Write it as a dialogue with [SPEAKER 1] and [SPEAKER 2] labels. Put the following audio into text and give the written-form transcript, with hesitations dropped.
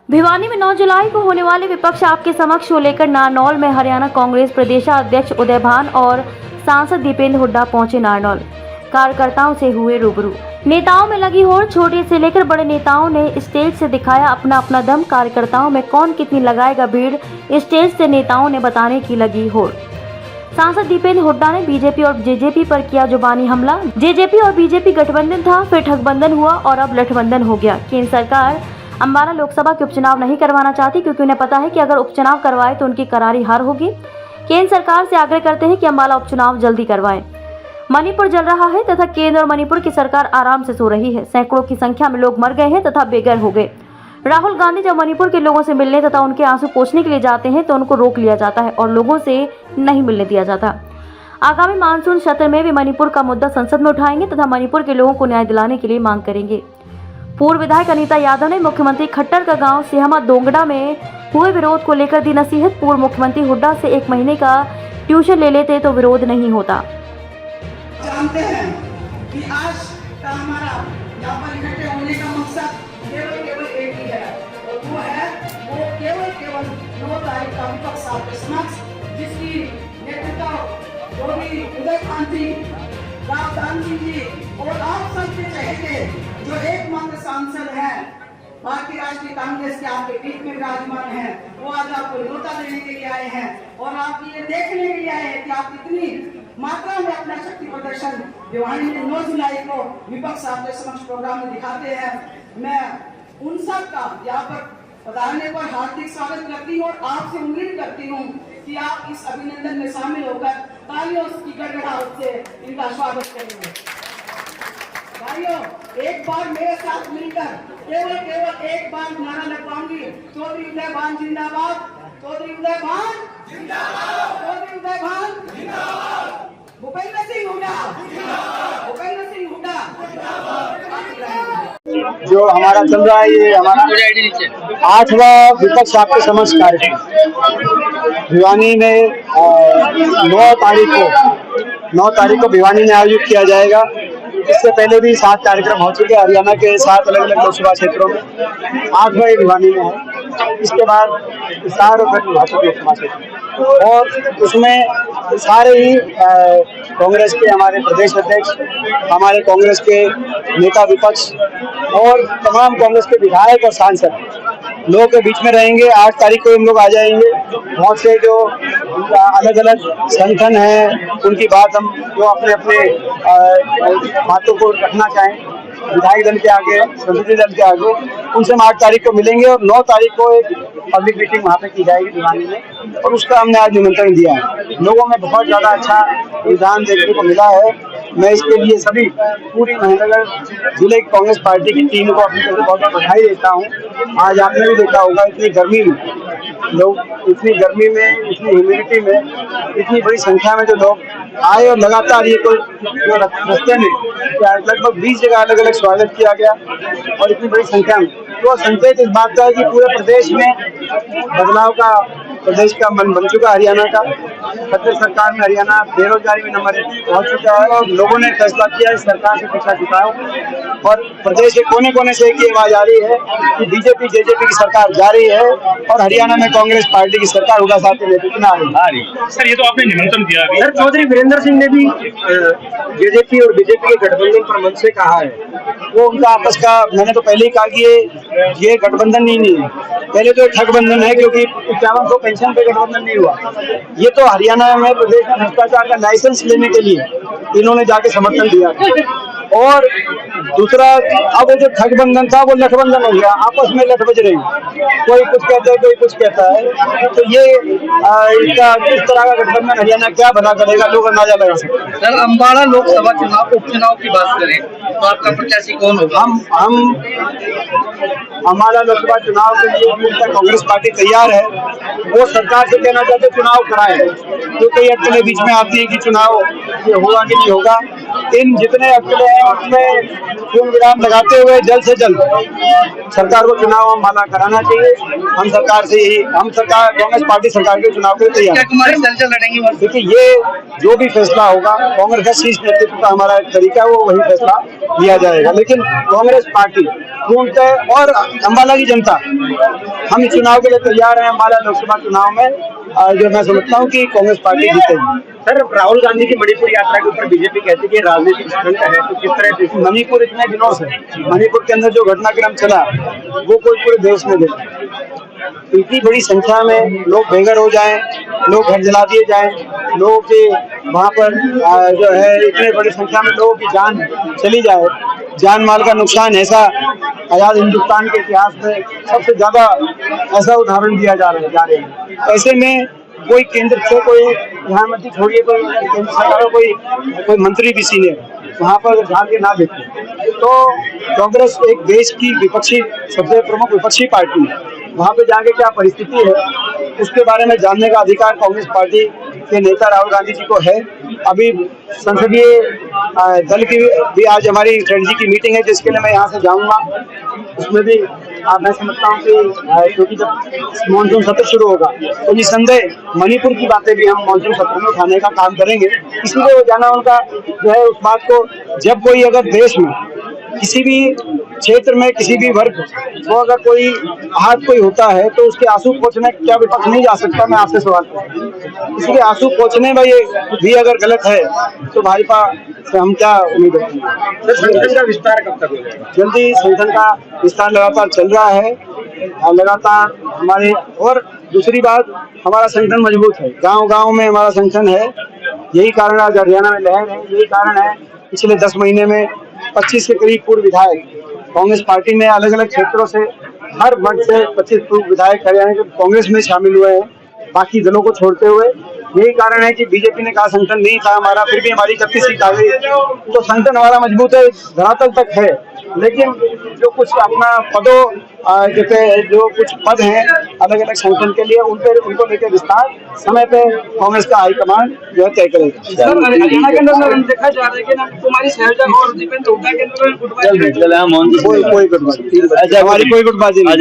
[SPEAKER 1] भिवानी में 9 जुलाई को होने वाले विपक्ष आपके समक्ष को लेकर नारनौल में हरियाणा कांग्रेस प्रदेशाध्यक्ष उदय भान और सांसद दीपेंद्र हुड्डा पहुंचे नारनौल। कार्यकर्ताओं से हुए रूबरू। नेताओं में लगी होड़। छोटे से लेकर बड़े नेताओं ने स्टेज से दिखाया अपना अपना दम। कार्यकर्ताओं में कौन कितनी लगाएगा भीड़, स्टेज से नेताओं ने बताने की लगी होड़। सांसद दीपेंद्र हुड्डा ने बीजेपी और जेजेपी पर किया जुबानी हमला। जेजेपी और बीजेपी गठबंधन था, फिर ठगबंधन हुआ और अब लठबंधन हो गया। केंद्र सरकार अंबाला लोकसभा के उपचुनाव नहीं करवाना चाहती क्योंकि उन्हें पता है कि अगर उपचुनाव करवाए तो उनकी करारी हार होगी। केंद्र सरकार से आग्रह करते हैं कि अंबाला उपचुनाव जल्दी करवाएं। मणिपुर जल रहा है तथा केंद्र और मणिपुर की सरकार आराम से सो रही है। सैकड़ों की संख्या में लोग मर गए हैं तथा बेघर हो गए। राहुल गांधी जब मणिपुर के लोगों से मिलने तथा उनके आंसू पोंछने के लिए जाते हैं तो उनको रोक लिया जाता है और लोगों से नहीं मिलने दिया जाता। आगामी मानसून सत्र में भी मणिपुर का मुद्दा संसद में उठाएंगे तथा मणिपुर के लोगों को न्याय दिलाने के लिए मांग करेंगे। पूर्व विधायक अनीता यादव ने मुख्यमंत्री खट्टर का गांव सिहमा दोंगड़ा में हुए विरोध को लेकर दी नसीहत। पूर्व मुख्यमंत्री हुड्डा से 1 महीने का ट्यूशन ले लेते तो विरोध नहीं होता।
[SPEAKER 2] जानते हैं कि आज का हमारा यहाँ पर इकट्ठे होने का मकसद केवल एक ही है और वो केवल 9 तारीख का विपक्ष आपके समक्ष, जिसकी नेतृत्व योगी उदय भान जी, राहुल गांधी जी और आप सबके चहेते जो एकमात्र सांसद हैं भारतीय राष्ट्रीय कांग्रेस के आपके बीच में विराजमान हैं, वो आज आपको न्योता देने के लिए आए हैं और आप ये देखने के लिए आए हैं कि आप कितनी मात्रा में अपना शक्ति प्रदर्शन भिवानी में 9 जुलाई को विपक्ष आपके समक्ष प्रोग्राम में दिखाते हैं। मैं उन सब का यहाँ पर पधारने पर हार्दिक स्वागत करती हूँ और आपसे उम्मीद करती हूँ कि आप इस अभिनंदन में शामिल होकर तालियों की गड़गड़ाहट से इनका स्वागत करेंगे। भाइयों, एक बार मेरे साथ मिलकर केवल एक बार नारा लगवाऊंगी। चौधरी उदय भान जिंदाबाद, चौधरी उदय भान जिंदाबाद, चौधरी उदय भान जिंदाबाद, भूपेंद्र सिंह हुड्डा जिंदाबाद, भूपेंद्र सिंह हुड्डा जिंदाबाद।
[SPEAKER 3] जो हमारा चल रहा है ये हमारा 8वां विपक्ष आपके समक्ष कार्यक्रम भिवानी में 9 तारीख को भिवानी में आयोजित किया जाएगा। इससे पहले भी 7 कार्यक्रम हो चुके हैं हरियाणा के 7 अलग अलग लोकसभा क्षेत्रों में। 8वां भिवानी में है। इसके बाद हिसार और फिर लोकसभा क्षेत्र और उसमें सारे ही कांग्रेस के हमारे प्रदेश अध्यक्ष, हमारे कांग्रेस के नेता विपक्ष और तमाम कांग्रेस के विधायक और सांसद लोगों के बीच में रहेंगे। 8 तारीख को हम लोग आ जाएंगे। बहुत से जो अलग अलग संगठन हैं उनकी बात हम जो अपने अपने बातों को रखना चाहें विधायक दल के आगे, संसदीय दल के आगे, उनसे हम 8 तारीख को मिलेंगे और 9 तारीख को एक पब्लिक मीटिंग वहाँ पे की जाएगी भिवानी में और उसका हमने आज निमंत्रण दिया है। लोगों में बहुत ज़्यादा अच्छा रुझान देखने को मिला है। मैं इसके लिए सभी पूरी महेंद्रगढ़ जिले की कांग्रेस पार्टी की टीम को अपनी तरफ से बहुत बधाई देता हूँ। आज आपने भी देखा होगा इतनी गर्मी में लोग, इतनी गर्मी में, इतनी ह्यूमिडिटी में, इतनी बड़ी संख्या में जो लोग आए और लगातार ये कोई रस्ते में लगभग 20 जगह अलग अलग स्वागत किया गया और इतनी बड़ी संख्या में तो संकेत इस बात का है कि पूरे प्रदेश में बदलाव का प्रदेश का मन बन चुका। हरियाणा का खट्टर सरकार में हरियाणा बेरोजगारी में नंबर 1 पहुंच चुका है और लोगों ने फैसला किया इस सरकार से पीछा छुटाओ और प्रदेश के कोने कोने से एक आवाज आ रही है कि बीजेपी जेजेपी की सरकार जा रही है और हरियाणा में कांग्रेस पार्टी की सरकार हुड्डा साहब के नेतृत्व में आ रही है।
[SPEAKER 4] सर, ये तो आपने निमंत्रण दिया अभी।
[SPEAKER 3] सर, चौधरी वीरेंद्र सिंह ने भी जेजेपी और बीजेपी के गठबंधन पर मन से कहा है। वो उनका आपस का, मैंने तो पहले ही कहा कि ये गठबंधन ही नहीं है, पहले तो ठगबंधन है क्योंकि 5100 पेंशन पे गठबंधन नहीं हुआ। ये तो हरियाणा में प्रदेश में भ्रष्टाचार का लाइसेंस लेने के लिए इन्होंने जाके समर्थन दिया और दूसरा अब जो ठगबंधन था वो लठबंधन हो गया। आपस में लठ बज रही, कोई कुछ कहता है कोई कुछ कहता है। तो ये इनका इस तरह का गठबंधन हरियाणा क्या भला करेगा, लोग अंदाजा लगा सकते हैं।
[SPEAKER 4] सर, अंबाला लोकसभा चुनाव उपचुनाव की बात करें तो आपका प्रत्याशी कौन होगा?
[SPEAKER 3] हम हमारा लोकसभा चुनाव के लिए कांग्रेस पार्टी तैयार है। वो सरकार से कहना चाहते चुनाव कराए, तो कई अटकलें बीच में आती है कि चुनाव ये होगा कि नहीं होगा। इन जितने अटकलें हैं उनमें पूर्ण विराम लगाते हुए जल्द से जल्द सरकार को चुनाव अंबाला कराना चाहिए। हम सरकार कांग्रेस पार्टी सरकार के चुनाव के लिए तैयार है। देखिए, ये जो भी फैसला होगा कांग्रेस का शीर्ष नेतृत्व का हमारा तरीका है, वो वही फैसला लिया जाएगा। लेकिन कांग्रेस पार्टी पूर्णतः, और अम्बाला की जनता, हम इस चुनाव के लिए तैयार हैं। अम्बाला लोकसभा चुनाव में जो मैं समझता हूँ कि कांग्रेस पार्टी जीतेगी।
[SPEAKER 5] सर, राहुल गांधी की मणिपुर यात्रा के ऊपर बीजेपी कहती है कि राजनीतिक स्टंट है, तो किस तरह से
[SPEAKER 3] मणिपुर इतने दिनों से, मणिपुर के अंदर जो घटनाक्रम चला वो कोई पूरे देश में देखा। इतनी बड़ी संख्या में लोग बेघर हो जाएं, लोग घर जला दिए जाएं, लोगों के वहाँ पर जो है इतने बड़ी संख्या में लोगों की जान चली जाए, जान माल का नुकसान, ऐसा आजाद हिंदुस्तान के इतिहास में सबसे ज्यादा ऐसा उदाहरण दिया जा रहा है। ऐसे में कोई केंद्र से, कोई प्रधानमंत्री छोड़िए, कोई केंद्र सरकार का कोई मंत्री भी सीनियर वहाँ पर जाके ना देखे, तो कांग्रेस एक देश की विपक्षी, सबसे प्रमुख विपक्षी पार्टी है, वहाँ पे जाके क्या परिस्थिति है उसके बारे में जानने का अधिकार कांग्रेस पार्टी के नेता राहुल गांधी जी को है। अभी संसदीय दल की भी आज हमारी स्ट्रेटजी की मीटिंग है, जिसके लिए मैं यहाँ से जाऊँगा। उसमें भी मैं समझता हूँ कि क्योंकि जब मानसून सत्र शुरू होगा तो निसंदेह मणिपुर की बातें भी हम मानसून सत्र में उठाने का काम करेंगे। इसलिए जाना उनका जो है उस बात को, जब कोई अगर देश में किसी भी क्षेत्र में किसी भी वर्ग को अगर कोई आहत कोई होता है तो उसके आंसू पोंछने क्या विपक्ष नहीं जा सकता? मैं आपसे सवाल करूँ, इसलिए आंसू पोंछने में ये भी अगर गलत है तो भाजपा से हम क्या उम्मीद रखते हैं?
[SPEAKER 5] संगठन का विस्तार कब तक हो जाएगा?
[SPEAKER 3] जल्दी संगठन का विस्तार लगातार चल रहा है, लगातार हमारे, और दूसरी बात हमारा संगठन मजबूत है, गांव-गांव में हमारा संगठन है। यही कारण आज हरियाणा में लहर है, यही कारण है पिछले 10 महीने में 25 के करीब पूर्व विधायक कांग्रेस पार्टी में अलग अलग क्षेत्रों से, हर वर्ग से 25 पूर्व विधायक हरियाणा के कांग्रेस में शामिल हुए हैं, बाकी दलों को छोड़ते हुए। यही कारण है कि बीजेपी ने कहा संगठन नहीं था हमारा, फिर भी हमारी 31 सीट आ गई, तो संगठन हमारा मजबूत है, धरातल तक है। लेकिन जो कुछ अपना पदों जो कुछ पद हैं अलग अलग संगठन के लिए, उनको लेकर विस्तार समय पे कांग्रेस का हाईकमान जो है तय करेगा।
[SPEAKER 5] सर, हरियाणा के अंदर देखा जा रहा है कि कुमारी शैलजा और दीपेंद्र हुड्डा के अंदर
[SPEAKER 3] कोई गुटबाजी, हमारी कोई गुटबाजी नहीं।